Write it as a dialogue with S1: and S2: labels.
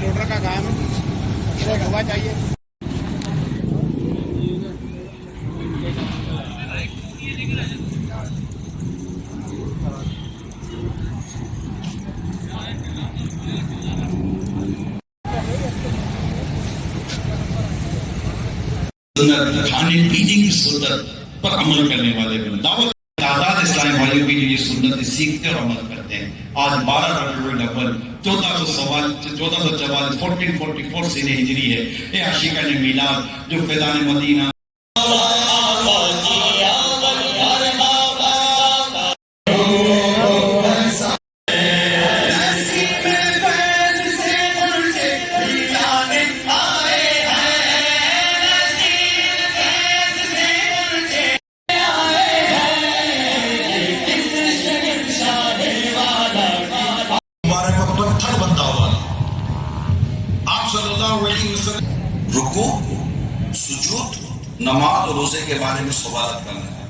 S1: Loader का काम हुआ चाहिए।
S2: सुन्नत खाने पीने की सुन्नत पर अमल करने वाले बने। दावत तादाद इस्लामी भाइयों की जो ये सुन्नत सीखते और अमल करते हैं। आज 12 रबीउल अव्वल 1444 1444 से हिजरी है। ये आशिका ने मिलाद जो फैज़ान मदीना रुकू, सुजूद, नमाज और रोजे के बारे में सवाल करना है।